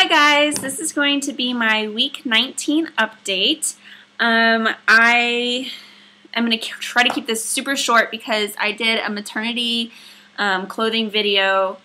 Hi guys, this is going to be my week 19 update. I am going to try to keep this super short because I did a maternity clothing video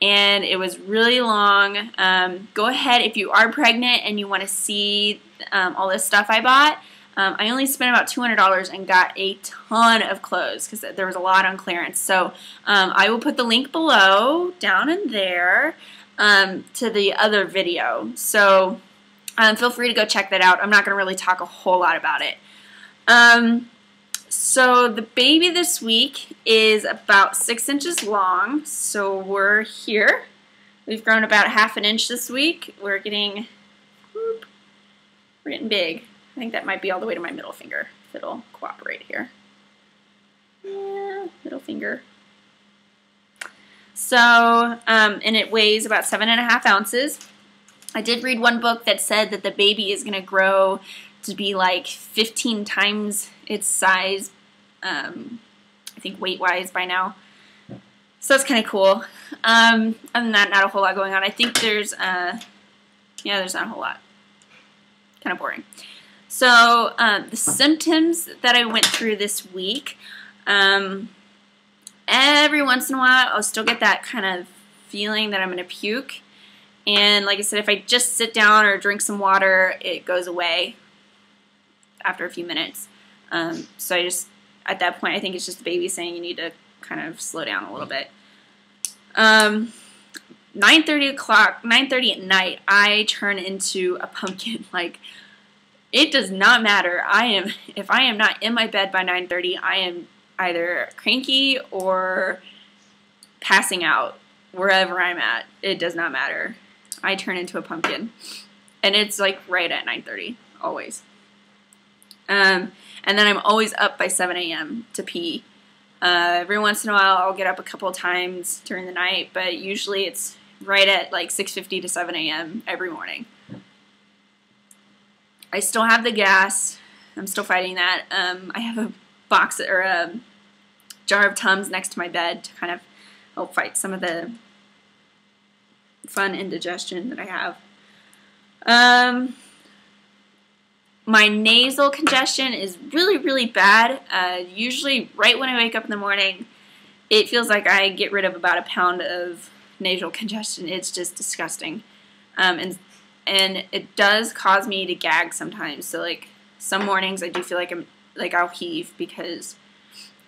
and it was really long. Go ahead if you are pregnant and you want to see all this stuff I bought. I only spent about $200 and got a ton of clothes because there was a lot on clearance. So I will put the link below, down in there, to the other video. So feel free to go check that out. I'm not going to really talk a whole lot about it. So the baby this week is about 6 inches long. So we're here. We've grown about ½ an inch this week. We're getting big. I think that might be all the way to my middle finger, if it'll cooperate here. Yeah, middle finger. So, and it weighs about 7½ ounces. I did read one book that said that the baby is going to grow to be like 15 times its size, I think weight-wise by now. So that's kind of cool. Other than that, not a whole lot going on. I think there's, yeah, there's not a whole lot. Kind of boring. So the symptoms that I went through this week, every once in a while I'll still get that kind of feeling that I'm going to puke. And like I said, if I just sit down or drink some water, it goes away after a few minutes. So I just, at that point, I think it's just the baby saying you need to kind of slow down a little bit. 9:30 at night, I turn into a pumpkin. Like, it does not matter. If I am not in my bed by 9:30, I am either cranky or passing out wherever I'm at. It does not matter. I turn into a pumpkin. And it's like right at 9:30, always. And then I'm always up by 7 a.m. to pee. Every once in a while I'll get up a couple times during the night, but usually it's right at like 6:50 to 7 a.m. every morning. I still have the gas. I'm still fighting that. I have a box or a jar of Tums next to my bed to kind of help fight some of the fun indigestion that I have. My nasal congestion is really, really bad. Usually right when I wake up in the morning, it feels like I get rid of about a pound of nasal congestion. It's just disgusting. And it does cause me to gag sometimes. So like some mornings I do feel like I'll heave because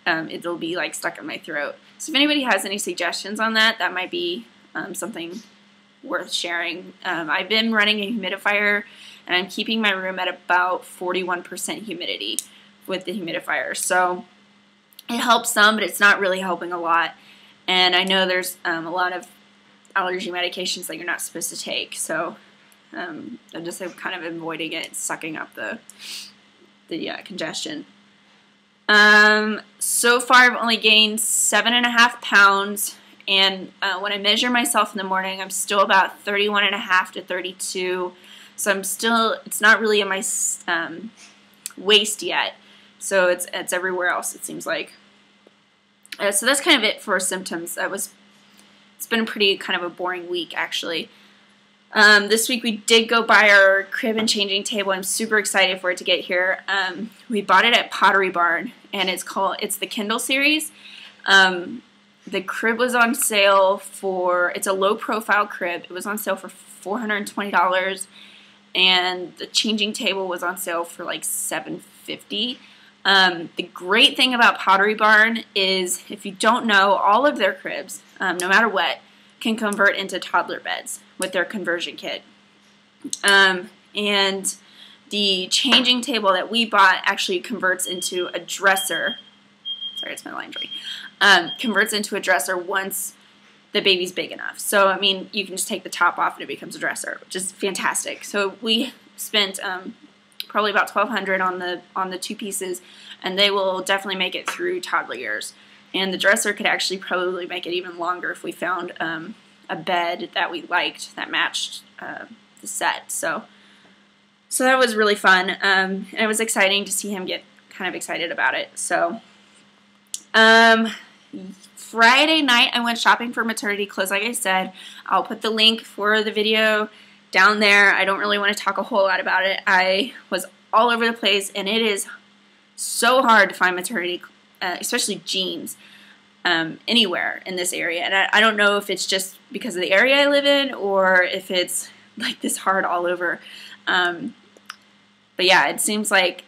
it'll be like stuck in my throat. So if anybody has any suggestions on that, that might be something worth sharing. I've been running a humidifier and I'm keeping my room at about 41% humidity with the humidifier. So it helps some, but it's not really helping a lot. And I know there's a lot of allergy medications that you're not supposed to take. So I'm just kind of avoiding it, sucking up the congestion. So far I've only gained 7½ pounds, and when I measure myself in the morning, I'm still about 31½ to 32. So I'm still, it's not really in my waist yet. So it's everywhere else, it seems like. So that's kind of it for symptoms. It's been pretty kind of a boring week, actually. This week we did go buy our crib and changing table. I'm super excited for it to get here. We bought it at Pottery Barn, and it's the Kindle series. The crib was on sale it's a low profile crib. It was on sale for $420, and the changing table was on sale for like $750. The great thing about Pottery Barn is, if you don't know, all of their cribs, no matter what, can convert into toddler beds with their conversion kit. And the changing table that we bought actually converts into a dresser. Sorry, it's my laundry. Converts into a dresser once the baby's big enough. So, I mean, you can just take the top off and it becomes a dresser, which is fantastic. So we spent probably about $1,200 on the two pieces, and they will definitely make it through toddler years. And the dresser could actually probably make it even longer if we found a bed that we liked that matched the set. So that was really fun. And it was exciting to see him get kind of excited about it. So Friday night I went shopping for maternity clothes, like I said. I'll put the link for the video down there, I don't really want to talk a whole lot about it. I was all over the place, and it is so hard to find maternity, especially jeans, anywhere in this area. And I don't know if it's just because of the area I live in or if it's like this hard all over. But yeah, it seems like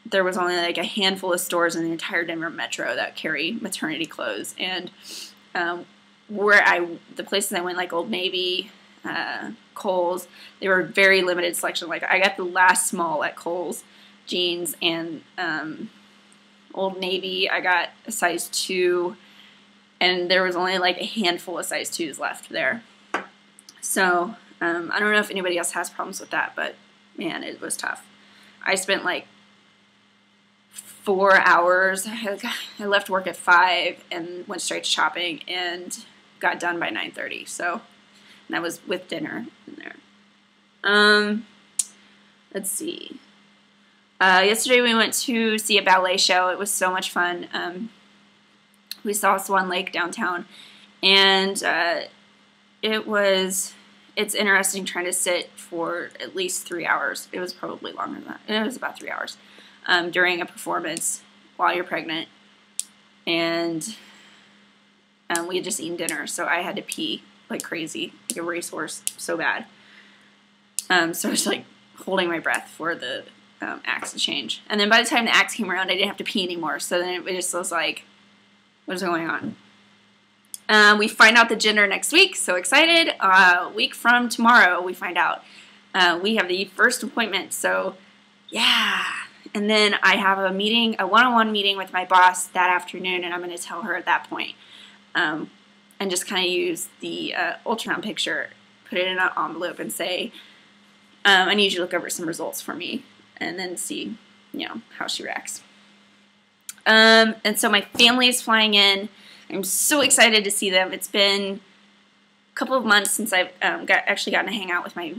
there was only like a handful of stores in the entire Denver metro that carry maternity clothes. And the places I went, like Old Navy, Kohl's, they were very limited selection. Like I got the last small at Kohl's jeans, and Old Navy I got a size 2, and there was only like a handful of size 2s left there. So I don't know if anybody else has problems with that, but man, it was tough. I spent like 4 hours. I left work at 5 and went straight to shopping and got done by 9:30. So that was with dinner in there. Let's see. Yesterday we went to see a ballet show. It was so much fun. We saw Swan Lake downtown, and it's interesting trying to sit for at least 3 hours. It was probably longer than that. It was about 3 hours during a performance while you're pregnant. And we had just eaten dinner, so I had to pee like crazy, like a racehorse, so bad. So I was like holding my breath for the acts to change. And then by the time the acts came around, I didn't have to pee anymore. So then it just was like, what is going on? We find out the gender next week. So excited. A week from tomorrow, we find out. We have the first appointment. So yeah. And then I have a meeting, a one-on-one meeting with my boss that afternoon, and I'm going to tell her at that point. And just kind of use the ultrasound picture, put it in an envelope, and say, I need you to look over some results for me, and then see, how she reacts. And so my family is flying in. I'm so excited to see them. It's been a couple of months since I've actually gotten to hang out with my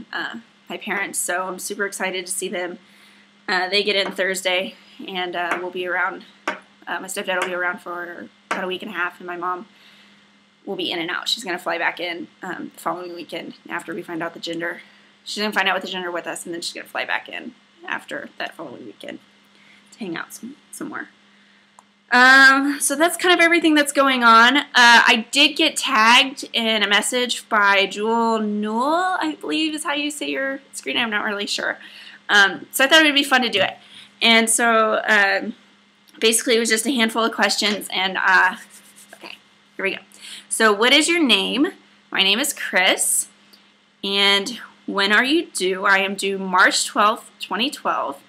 my parents, so I'm super excited to see them. They get in Thursday, and we'll be around. My stepdad will be around for about a week and a half, and my mom will be in and out. She's going to fly back in the following weekend after we find out the gender. She's going to find out what the gender with us, and then she's going to fly back in after that following weekend to hang out some more. So that's kind of everything that's going on. I did get tagged in a message by Jewel Newell, I believe is how you say your screen name. I'm not really sure. So I thought it would be fun to do it. And so basically it was just a handful of questions. And okay, here we go. So what is your name? My name is Chris. And when are you due? I am due March 12th, 2012.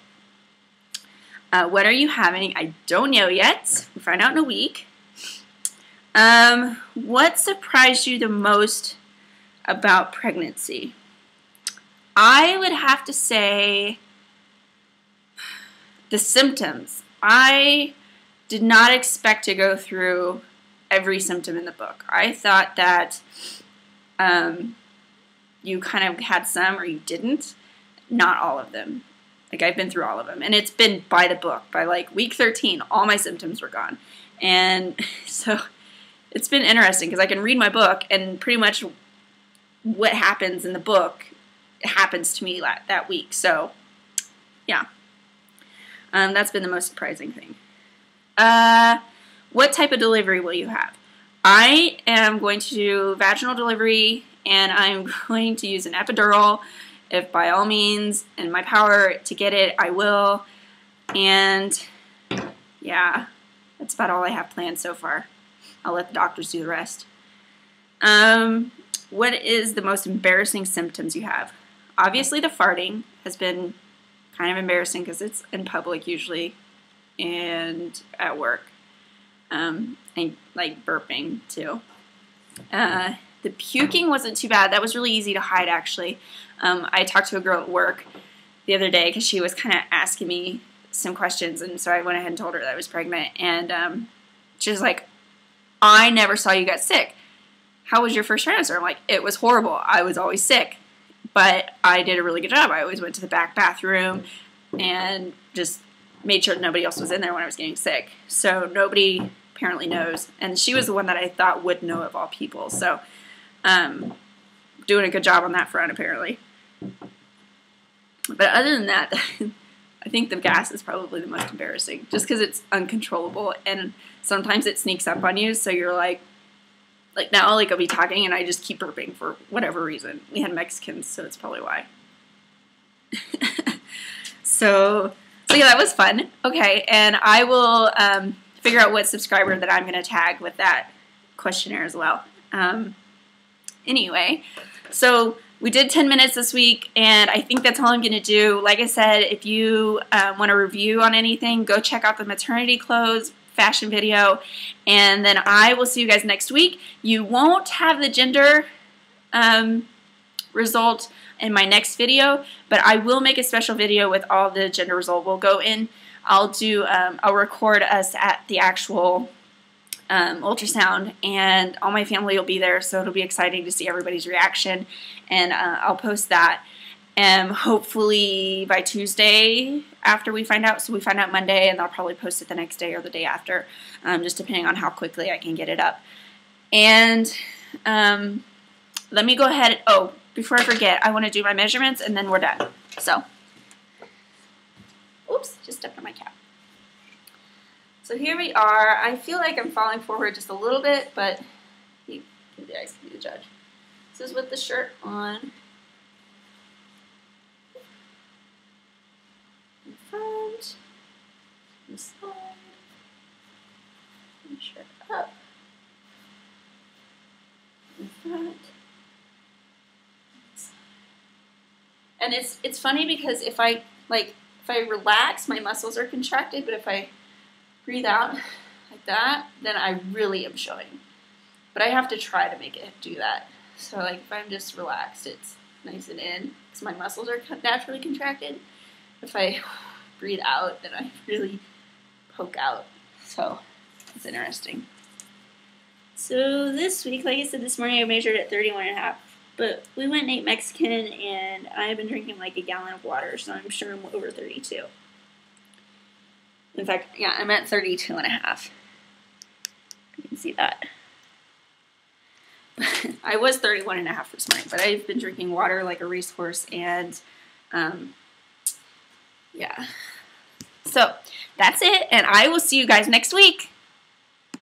What are you having? I don't know yet. We'll find out in a week. What surprised you the most about pregnancy? I would have to say the symptoms. I did not expect to go through every symptom in the book. I thought that you kind of had some or you didn't. Not all of them. Like, I've been through all of them. And it's been by the book. By, like, week 13, all my symptoms were gone. And so it's been interesting because I can read my book and pretty much what happens in the book happens to me that week. So, yeah. That's been the most surprising thing. What type of delivery will you have? I am going to do vaginal delivery, and I'm going to use an epidural. If by all means in my power to get it, I will. And yeah, that's about all I have planned so far. I'll let the doctors do the rest. What is the most embarrassing symptoms you have? Obviously the farting has been kind of embarrassing because it's in public usually and at work. And like burping too. The puking wasn't too bad. That was really easy to hide, actually. I talked to a girl at work the other day because she was kind of asking me some questions, and so I went ahead and told her that I was pregnant. And she was like, I never saw you get sick. How was your first trimester? I'm like, it was horrible. I was always sick. But I did a really good job. I always went to the back bathroom and just made sure that nobody else was in there when I was getting sick. So nobody apparently knows. And she was the one that I thought would know of all people. So doing a good job on that front, apparently. But other than that, I think the gas is probably the most embarrassing, just because it's uncontrollable, and sometimes it sneaks up on you, so you're like now, like, I'll be talking and I just keep burping for whatever reason. We had Mexicans, so that's probably why. So yeah, that was fun. Okay, and I will figure out what subscriber that I'm going to tag with that questionnaire as well. Anyway, so we did 10 minutes this week, and I think that's all I'm going to do. Like I said, if you want a review on anything, go check out the maternity clothes fashion video, and then I will see you guys next week. You won't have the gender result in my next video, but I will make a special video with all the gender result. We'll go in, I'll record us at the actual ultrasound, and all my family will be there, so it'll be exciting to see everybody's reaction, and I'll post that. Hopefully by Tuesday after we find out. So we find out Monday, and I'll probably post it the next day or the day after, just depending on how quickly I can get it up. And let me go ahead. Oh, before I forget, I want to do my measurements, and then we're done. So, oops, just stepped on my cap. So here we are. I feel like I'm falling forward just a little bit, but you guys can be the judge. This is with the shirt on. In front, on the side, and shirt up, in front, and it's funny because if I relax, my muscles are contracted, but if I breathe out like that, then I really am showing. But I have to try to make it do that. So like if I'm just relaxed, it's nice and in because my muscles are naturally contracted. If I breathe out, then I really poke out. So it's interesting. So this week, like I said this morning, I measured at 31.5. But we went and ate Mexican, and I've been drinking like a gallon of water, so I'm sure I'm over 32. In fact, yeah, I'm at 32.5. You can see that. I was 31.5 this morning, but I've been drinking water like a racehorse, and yeah. So that's it, and I will see you guys next week.